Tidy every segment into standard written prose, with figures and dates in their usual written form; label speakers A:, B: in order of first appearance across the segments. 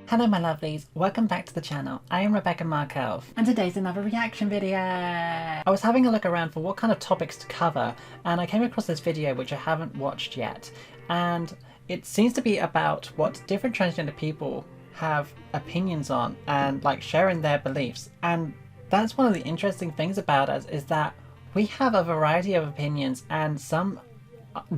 A: Hello my lovelies, welcome back to the channel. I am Rebecca Markelv and today's another reaction video. I was having a look around for what kind of topics to cover and I came across this video which I haven't watched yet, and it seems to be about what different transgender people have opinions on and like sharing their beliefs. And that's one of the interesting things about us, is that we have a variety of opinions and some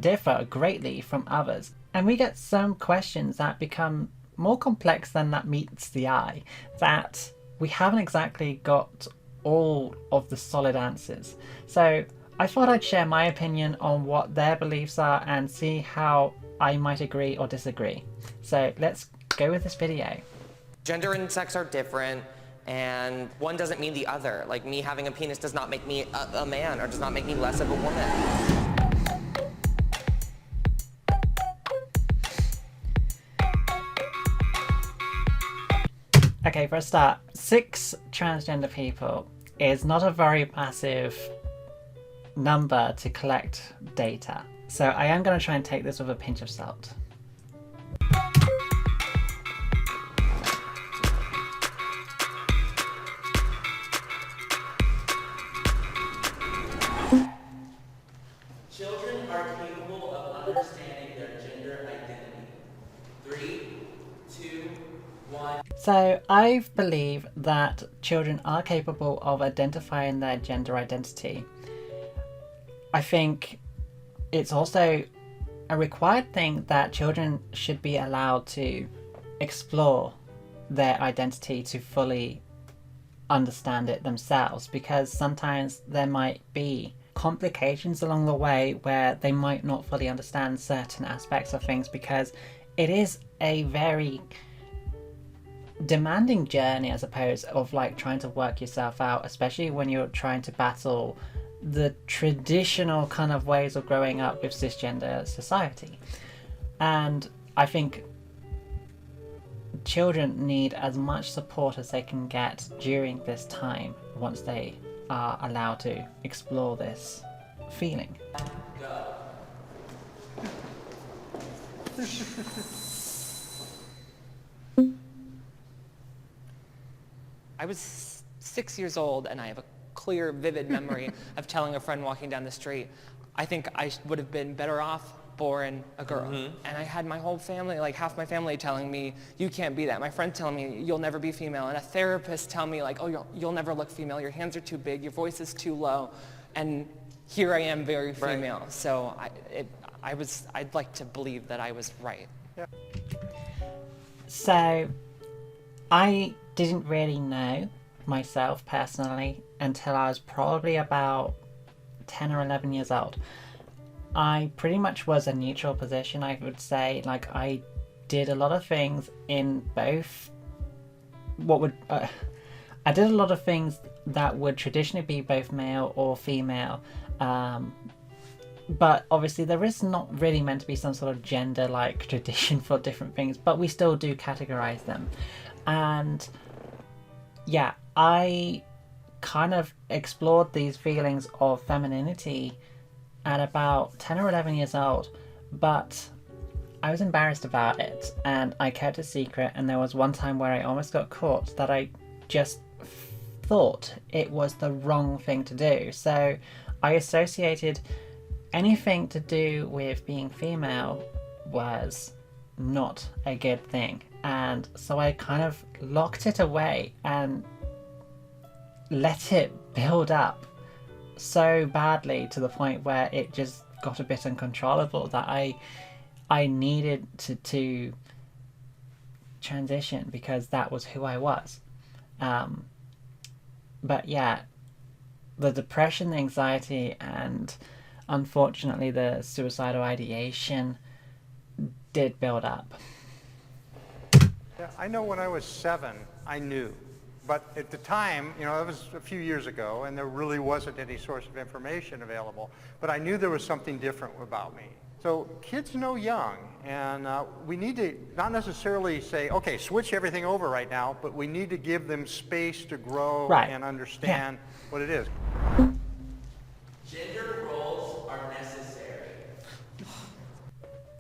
A: differ greatly from others, and we get some questions that become more complex than that meets the eye, that we haven't exactly got all of the solid answers. So I thought I'd share my opinion on what their beliefs are and see how I might agree or disagree. So let's go with this video.
B: Gender and sex are different, and one doesn't mean the other. Like, me having a penis does not make me a man, or does not make me less of a woman.
A: Okay, for a start, 6 transgender people is not a very massive number to collect data. So I am going to try and take this with a pinch of salt.
C: Children are capable of understanding their gender identity. 3, 2, 1.
A: So I believe that children are capable of identifying their gender identity. I think it's also a required thing that children should be allowed to explore their identity to fully understand it themselves, because sometimes there might be complications along the way where they might not fully understand certain aspects of things, because it is a very demanding journey, I suppose, of like trying to work yourself out, especially when you're trying to battle the traditional kind of ways of growing up with cisgender society. And I think children need as much support as they can get during this time once they are allowed to explore this feeling.
B: I was 6 years old, and I have a clear, vivid memory of telling a friend walking down the street, I think I would have been better off born a girl. And I had my whole family, like half my family, telling me, you can't be that. My friend telling me, you'll never be female. And a therapist telling me, like, oh, you'll never look female. Your hands are too big. Your voice is too low. And here I am, very female. Right. So I'd like to believe that I was right.
C: Yeah.
A: So I didn't really know myself personally until I was probably about 10 or 11 years old. I pretty much was a neutral position, I would say. Like, I did a lot of things in both I did a lot of things that would traditionally be both male or female, but obviously there is not really meant to be some sort of gender like tradition for different things, but we still do categorize them. And yeah, I kind of explored these feelings of femininity at about 10 or 11 years old, but I was embarrassed about it and I kept it secret. And there was one time where I almost got caught that I just thought it was the wrong thing to do. So I associated anything to do with being female was not a good thing. And so I kind of locked it away and let it build up so badly to the point where it just got a bit uncontrollable, that I needed to transition because that was who I was. But yeah, the depression, the anxiety, and unfortunately the suicidal ideation did build up.
C: Yeah, I know when I was 7, I knew. But at the time, you know, that was a few years ago, and there really wasn't any source of information available. But I knew there was something different about me. So kids know young, and we need to not necessarily say, okay, switch everything over right now, but we need to give them space to grow and understand what it is.
D: Gender roles are necessary.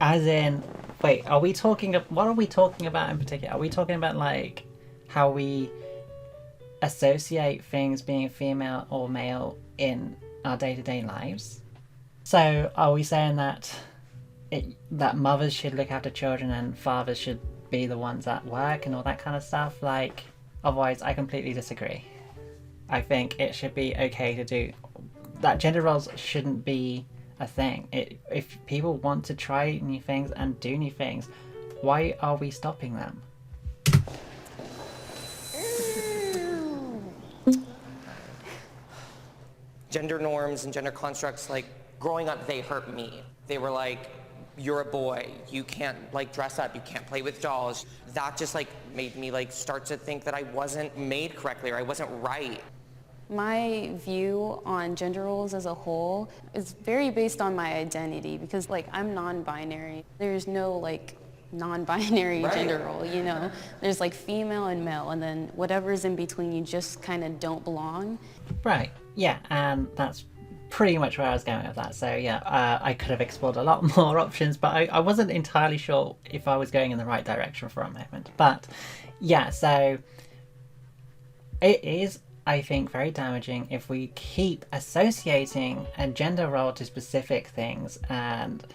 A: As in, Wait, what are we talking about in particular? Are we talking about like how we associate things being female or male in our day-to-day lives? So are we saying that that mothers should look after children and fathers should be the ones at work and all that kind of stuff? Like, otherwise I completely disagree. I think it should be okay to do that. Gender roles shouldn't be a thing. If people want to try new things and do new things, why are we stopping them?
B: Gender norms and gender constructs, like growing up, they hurt me. They were like, you're a boy, you can't like dress up, you can't play with dolls. That just like made me like start to think that I wasn't made correctly or I wasn't right.
D: My view on gender roles as a whole is very based on my identity because like I'm non-binary. There's no like non-binary gender role, you know? There's like female and male, and then whatever's in between you just kind of don't belong.
A: Right, yeah, and that's pretty much where I was going with that. So yeah, I could have explored a lot more options, but I wasn't entirely sure if I was going in the right direction for a moment. But yeah, so it is, I think, very damaging if we keep associating a gender role to specific things and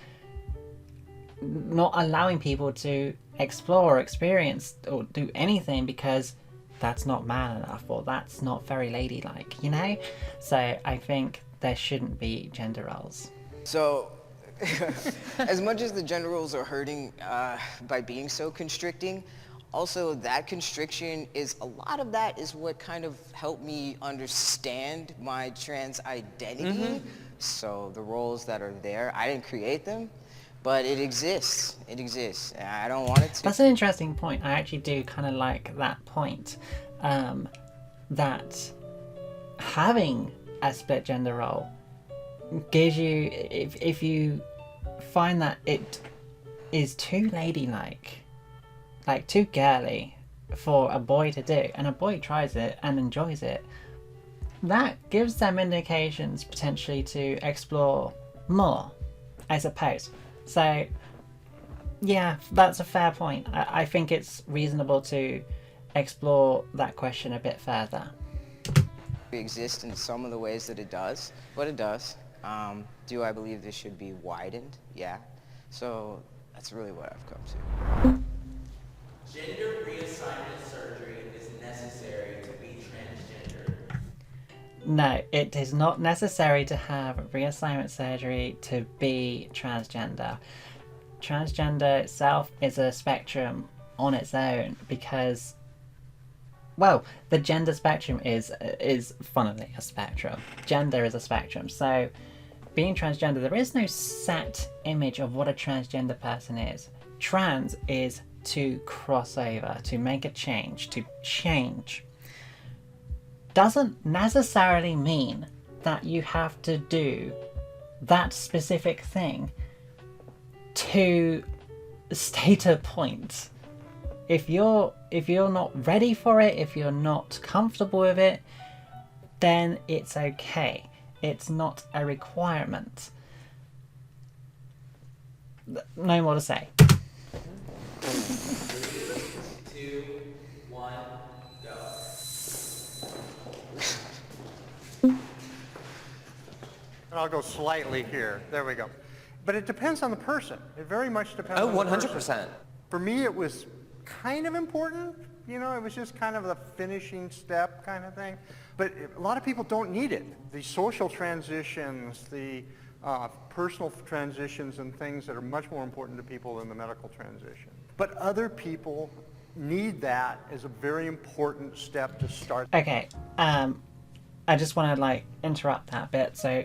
A: not allowing people to explore or experience or do anything because that's not man enough or that's not very ladylike, you know? So I think there shouldn't be gender roles.
E: So, as much as the gender roles are hurting by being so constricting, also that constriction is, a lot of that is what kind of helped me understand my trans identity. So the roles that are there, I didn't create them, but it exists. It exists. And I don't want it to.
A: That's an interesting point. I actually do kind of like that point, that having a split gender role gives you, if you find that it is too ladylike, like too girly for a boy to do, and a boy tries it and enjoys it, that gives them indications potentially to explore more, I suppose. So yeah, that's a fair point. I think it's reasonable to explore that question a bit further.
E: It exists in some of the ways that it does, but it does. Do I believe this should be widened? Yeah. So that's really what I've come to.
F: Gender reassignment surgery is necessary to be transgender.
A: No, it is not necessary to have reassignment surgery to be transgender. Transgender itself is a spectrum on its own because, well, the gender spectrum is funnily a spectrum. Gender is a spectrum. So being transgender, there is no set image of what a transgender person is. Trans is to cross over, to make a change, to change. Doesn't necessarily mean that you have to do that specific thing to state a point. If you're not ready for it, if you're not comfortable with it, then it's okay. It's not a requirement. No more to say.
F: 3, 2, 1, go.
C: And I'll go slightly here. There we go. But it depends on the person. It very much depends
B: Oh,
C: on the person.
B: 100%.
C: For me, it was kind of important. You know, it was just kind of the finishing step kind of thing. But a lot of people don't need it. The social transitions, the personal transitions and things that are much more important to people than the medical transition. But other people need that as a very important step to start.
A: Okay, I just want to interrupt that bit. So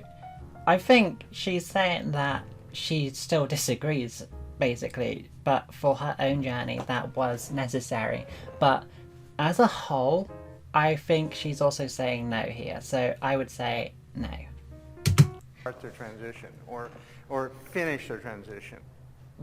A: I think she's saying that she still disagrees, basically, but for her own journey that was necessary. But as a whole, I think she's also saying no here. So I would say no.
C: Start their transition or finish their transition.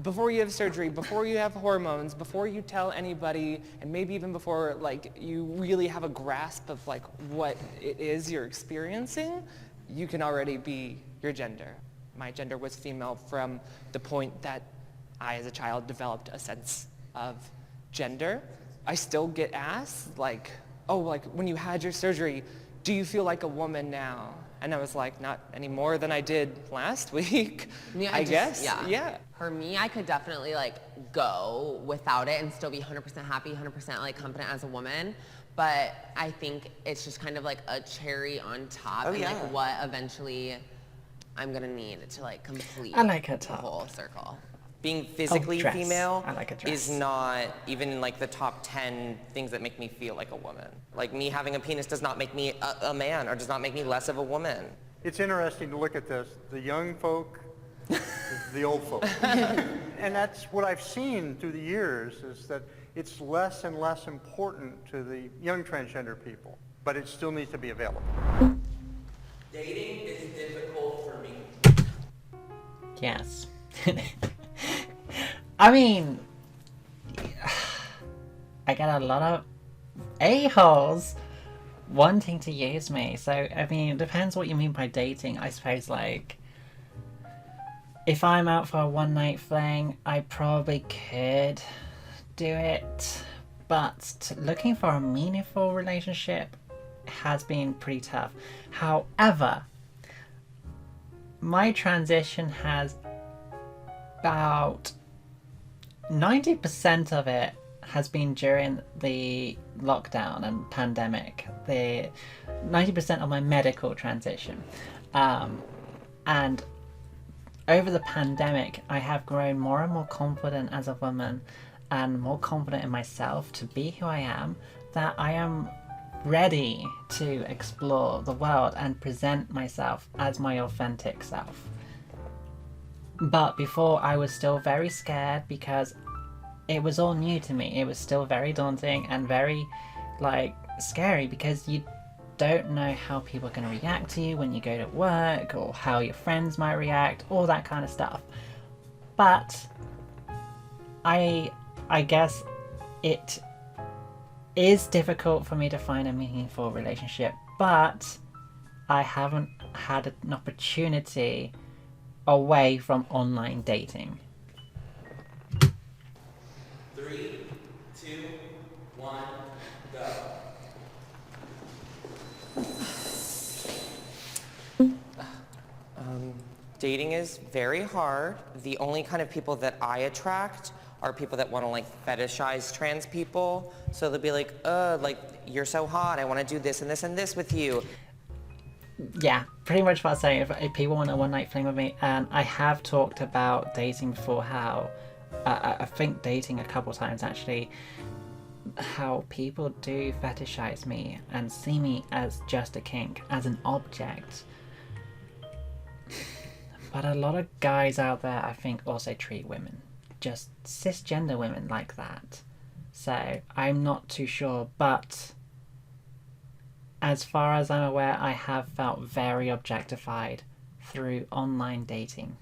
B: Before you have surgery, before you have hormones, before you tell anybody, and maybe even before you really have a grasp of what it is you're experiencing, you can already be your gender. My gender was female from the point that I, as a child, developed a sense of gender. I still get asked, like, oh, like, when you had your surgery, do you feel like a woman now? And I was like, not any more than I did last week, I guess. Yeah.
G: For me, I could definitely like go without it and still be 100% happy, 100% like confident as a woman. But I think it's just kind of like a cherry on top and like what eventually I'm gonna need to like complete
A: I like her
G: the
A: top.
G: whole circle.
H: Being physically
A: dress.
H: female
A: I like a dress.
H: is not even in like the top 10 things that make me feel like a woman. Like me having a penis does not make me a man, or does not make me less of a woman.
C: It's interesting to look at this, the young folk, the old folk. And that's what I've seen through the years, is that it's less and less important to the young transgender people, but it still needs to be available.
F: Dating is difficult for me.
A: Yes. I mean, I get a lot of a-holes wanting to use me. So, I mean, it depends what you mean by dating. I suppose, like, if I'm out for a one-night fling, I probably could do it. But looking for a meaningful relationship has been pretty tough. However, my transition has about 90% of it has been during the lockdown and pandemic. The 90% of my medical transition. And over the pandemic, I have grown more and more confident as a woman and more confident in myself to be who I am, that I am ready to explore the world and present myself as my authentic self. But before, I was still very scared because it was all new to me. It was still very daunting and very, like, scary because you don't know how people are going to react to you when you go to work, or how your friends might react, all that kind of stuff. But I guess it is difficult for me to find a meaningful relationship, but I haven't had an opportunity away from online dating.
F: 3, 2, 1, go.
H: Dating is very hard. The only kind of people that I attract are people that want to like fetishize trans people. So they'll be like, like, you're so hot, I want to do this and this and this with you.
A: Yeah, pretty much what I'm saying. If people want a one-night fling with me, and I have talked about dating before, how I think dating a couple times actually, how people do fetishize me and see me as just a kink, as an object. But a lot of guys out there, I think, also treat women, just cisgender women, like that. So I'm not too sure, but as far as I'm aware, I have felt very objectified through online dating.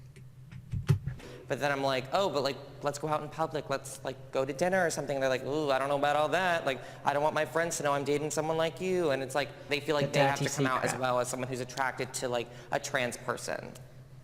H: But then I'm like, oh, but like, let's go out in public. Let's like go to dinner or something. And they're like, ooh, I don't know about all that. Like, I don't want my friends to know I'm dating someone like you. And it's like, they feel like they have to come out as well as someone who's attracted to like a trans person.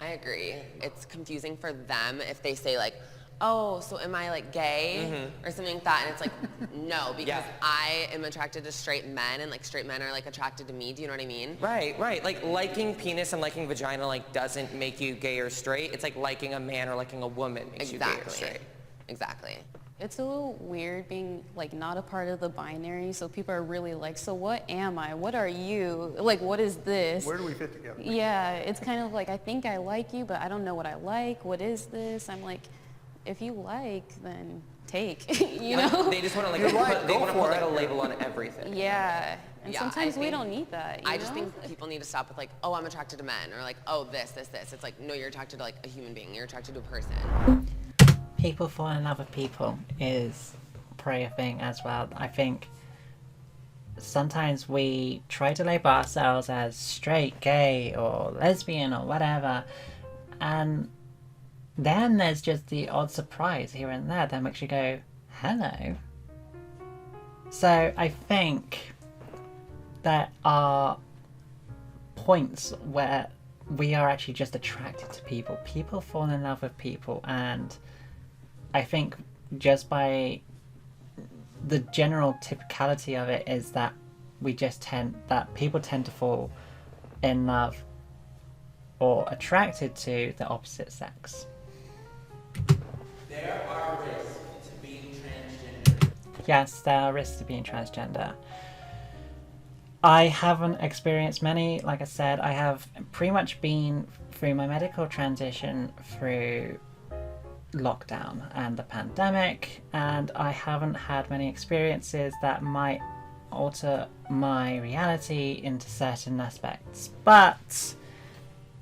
G: I agree. It's confusing for them if they say like, oh, so am I like gay or something like that? And it's like, no, because I am attracted to straight men, and like straight men are like attracted to me. Do you know what I mean?
H: Right, right. Like liking penis and liking vagina like doesn't make you gay or straight. It's like liking a man or liking a woman makes you gay or straight.
G: Exactly.
D: It's a little weird being like not a part of the binary, so people are really like, so what am I? What are you? Like, what is this?
C: Where do we fit together?
D: Yeah, it's kind of like, I think I like you, but I don't know what I like. What is this? I'm like, if you like, then take, you know?
H: They just want to like, they want to put like a label on everything.
D: Yeah. And
G: Yeah,
D: sometimes
G: I
D: we
G: think-
D: don't need that.
G: I just think people need to stop with like, oh, I'm attracted to men, or like, oh, this. It's like, no, you're attracted to like a human being. You're attracted to a person.
A: People falling in love with people is probably a thing as well. I think sometimes we try to label ourselves as straight, gay, or lesbian, or whatever, and then there's just the odd surprise here and there that makes you go, hello. So I think there are points where we are actually just attracted to people. People fall in love with people, and I think just by the general typicality of it is that people tend to fall in love or attracted to the opposite sex.
F: There are risks to being transgender.
A: Yes, there are risks to being transgender. I haven't experienced many. Like I said, I have pretty much been through my medical transition through lockdown and the pandemic, and I haven't had many experiences that might alter my reality into certain aspects. But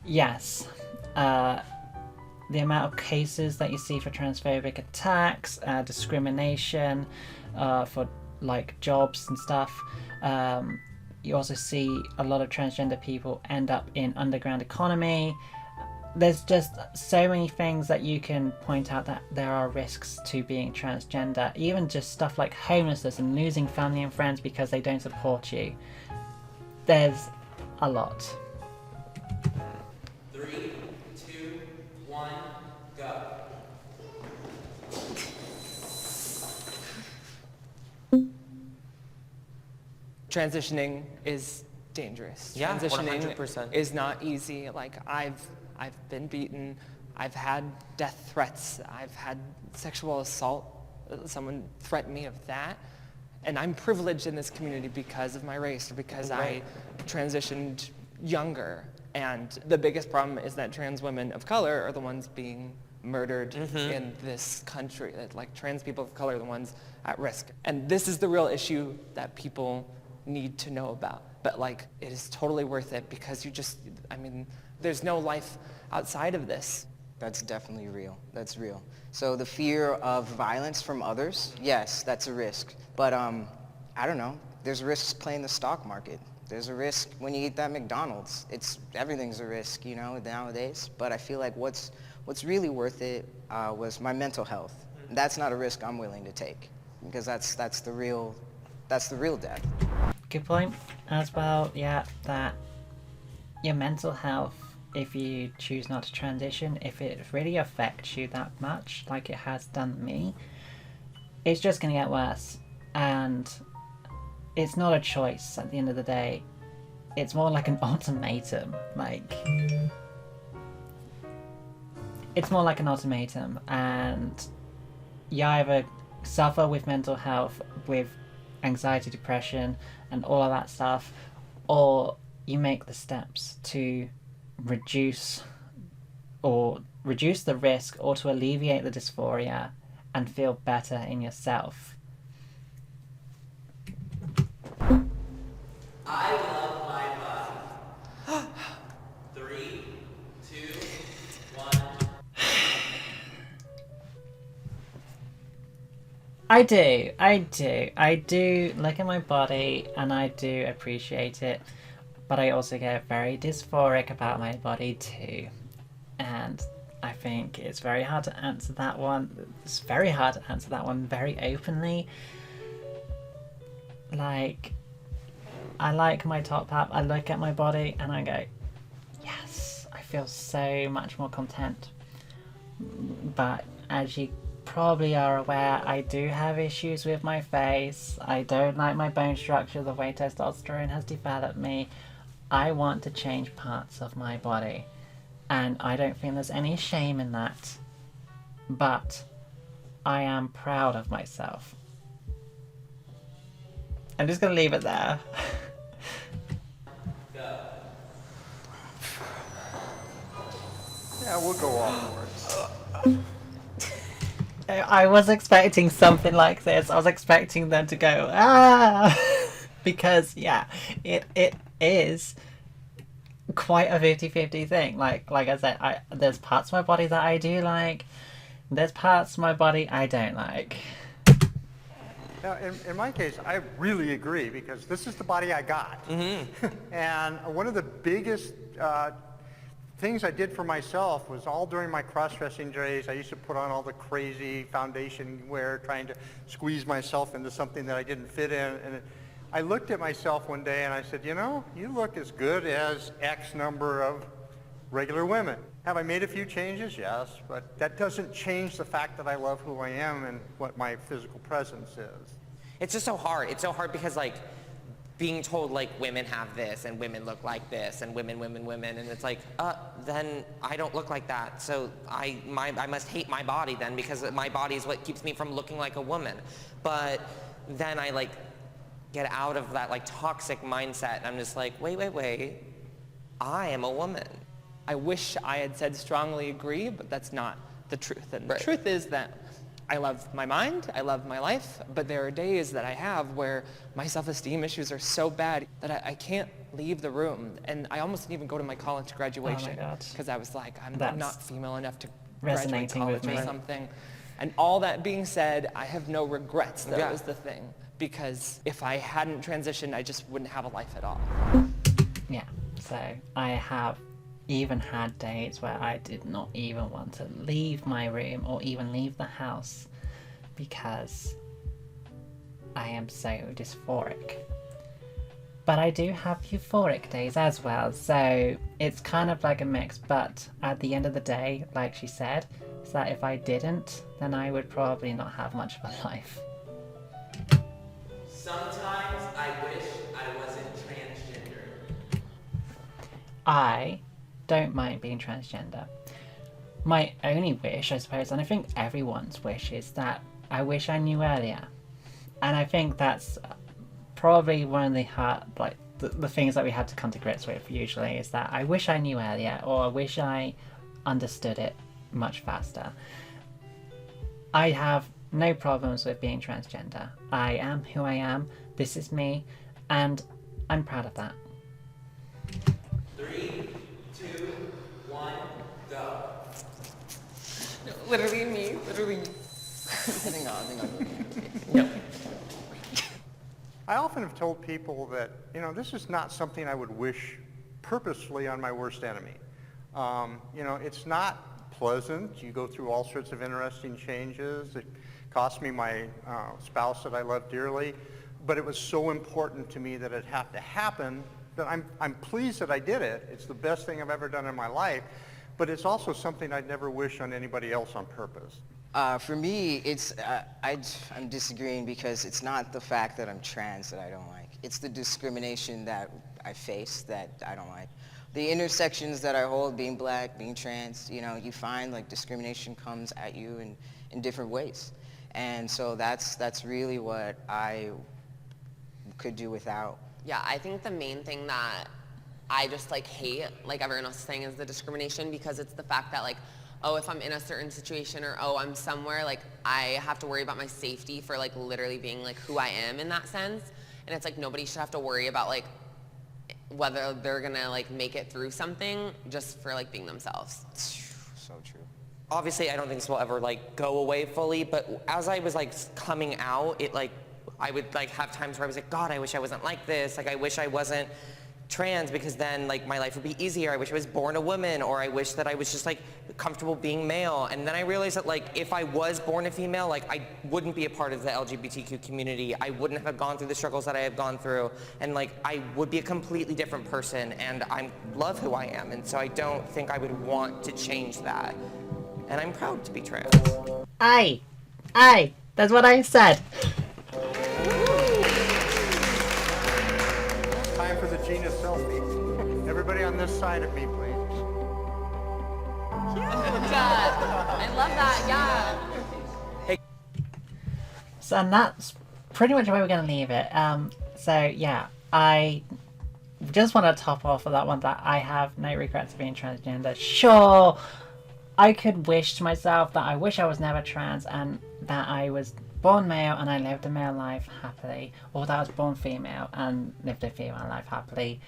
A: yes, the amount of cases that you see for transphobic attacks, discrimination for like jobs and stuff, you also see a lot of transgender people end up in underground economy. There's just so many things that you can point out that there are risks to being transgender. Even just stuff like homelessness and losing family and friends because they don't support you. There's a lot.
F: 3, 2, 1, go.
B: Transitioning is dangerous.
H: Yeah,
B: Transitioning
H: 100%.
B: is not easy. Like I've been beaten, I've had death threats, I've had sexual assault. Someone threatened me of that. And I'm privileged in this community because of my race or because I transitioned younger. And the biggest problem is that trans women of color are the ones being murdered in this country. That, like, trans people of color are the ones at risk. And this is the real issue that people need to know about. But like, it is totally worth it because there's no life outside of this.
E: That's definitely real. That's real. So the fear of violence from others, yes, that's a risk. But I don't know. There's risks playing the stock market. There's a risk when you eat that McDonald's. Everything's a risk, nowadays. But I feel like what's really worth it was my mental health. That's not a risk I'm willing to take because that's the real death.
A: Good point as well. Yeah, that your mental health, if you choose not to transition, if it really affects you that much, like it has done me, it's just going to get worse. And it's not a choice at the end of the day. It's more like an ultimatum. It's more like an ultimatum, and you either suffer with mental health, with anxiety, depression, and all of that stuff, or you make the steps to reduce the risk or to alleviate the dysphoria and feel better in yourself.
F: I love my body. 3, 2, 1.
A: I do look at my body and I do appreciate it, but I also get very dysphoric about my body too. And I think it's very hard to answer that one. It's very hard to answer that one very openly. Like, I like my top half, I look at my body and I go, yes, I feel so much more content. But as you probably are aware, I do have issues with my face. I don't like my bone structure, the way testosterone has developed me. I want to change parts of my body, and I don't think there's any shame in that. But I am proud of myself. I'm just gonna leave it there.
C: Yeah, we'll go afterwards.
A: I was expecting something like this. I was expecting them to go, ah! Because, yeah, it is quite a 50-50 thing. Like I said, there's parts of my body that I do like. There's parts of my body I don't like.
C: Now, in my case, I really agree because this is the body I got. And one of the biggest things I did for myself was all during my cross-dressing days. I used to put on all the crazy foundation wear, trying to squeeze myself into something that I didn't fit in. And I looked at myself one day and I said, you look as good as X number of regular women. Have I made a few changes? Yes, but that doesn't change the fact that I love who I am and what my physical presence is.
H: It's just so hard. It's so hard because like being told like women have this and women look like this and women, and it's like, then I don't look like that. So I must hate my body then because my body is what keeps me from looking like a woman. But then I like get out of that like toxic mindset and I'm just like, wait, I am a woman.
B: I wish I had said strongly agree, but that's not the truth. And
H: Right.
B: the truth is that I love my mind, I love my life, but there are days that I have where my self-esteem issues are so bad that I can't leave the room. And I almost didn't even go to my college graduation
A: God.
B: because I was like, I'm
A: That's
B: not female enough to graduate
A: resonating with
B: college or
A: me.
B: something. And all that being said, I have no regrets. That
H: Yeah.
B: was the thing. Because if I hadn't transitioned, I just wouldn't have a life at all.
A: Yeah, so I have even had days where I did not even want to leave my room or even leave the house because I am so dysphoric. But I do have euphoric days as well, so it's kind of like a mix, but at the end of the day, like she said, is that if I didn't, then I would probably not have much of a life.
F: Sometimes I wish I wasn't transgender.
A: I don't mind being transgender. My only wish, I suppose, and I think everyone's wish, is that I wish I knew earlier. And I think that's probably one of the hard, like, the things that we have to come to grips with usually, is that I wish I knew earlier, or I wish I understood it much faster. I have no problems with being transgender. I am who I am, this is me, and I'm proud of that.
F: 3, 2, 1, go.
G: Literally me, literally.
E: Hang on.
H: No.
C: I often have told people that, this is not something I would wish purposefully on my worst enemy. It's not pleasant. You go through all sorts of interesting changes. It cost me my spouse that I love dearly, but it was so important to me that it had to happen that I'm pleased that I did it. It's the best thing I've ever done in my life, but it's also something I'd never wish on anybody else on purpose.
E: For me, I'm disagreeing because it's not the fact that I'm trans that I don't like. It's the discrimination that I face that I don't like. The intersections that I hold, being black, being trans, you find like discrimination comes at you in different ways. And so that's really what I could do without.
G: Yeah, I think the main thing that I just like hate, like everyone else is saying, is the discrimination, because it's the fact that like, oh, if I'm in a certain situation, or oh, I'm somewhere, like I have to worry about my safety for like literally being like who I am in that sense. And it's like nobody should have to worry about like whether they're gonna like make it through something just for like being themselves.
E: So true.
H: Obviously, I don't think this will ever like go away fully, but as I was like coming out, it like, I would like have times where I was like, God, I wish I wasn't like this. Like I wish I wasn't trans because then like my life would be easier. I wish I was born a woman, or I wish that I was just like comfortable being male. And then I realized that like if I was born a female, like I wouldn't be a part of the LGBTQ community. I wouldn't have gone through the struggles that I have gone through, and like I would be a completely different person, and I love who I am, and so I don't think I would want to change that. And I'm proud to be trans.
A: Aye, that's what I said.
C: Time for the Gina selfie. Everybody on this side of me, please.
G: I love that, yeah.
A: So, and that's pretty much where we're going to leave it. So yeah, I just want to top off of that one that I have no regrets of being transgender. Sure, I could wish to myself that I wish I was never trans and that I was born male and I lived a male life happily, or that I was born female and lived a female life happily.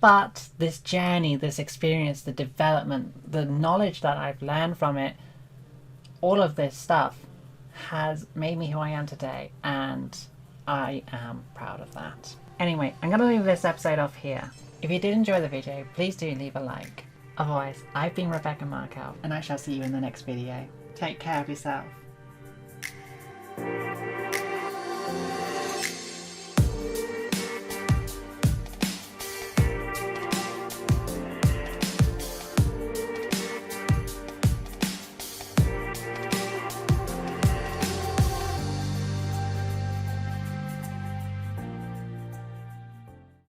A: But this journey, this experience, the development, the knowledge that I've learned from it, all of this stuff has made me who I am today, and I am proud of that. Anyway, I'm going to leave this episode off here. If you did enjoy the video, please do leave a like. Otherwise, I've been Rebecca Markelv, and I shall see you in the next video. Take care of yourself.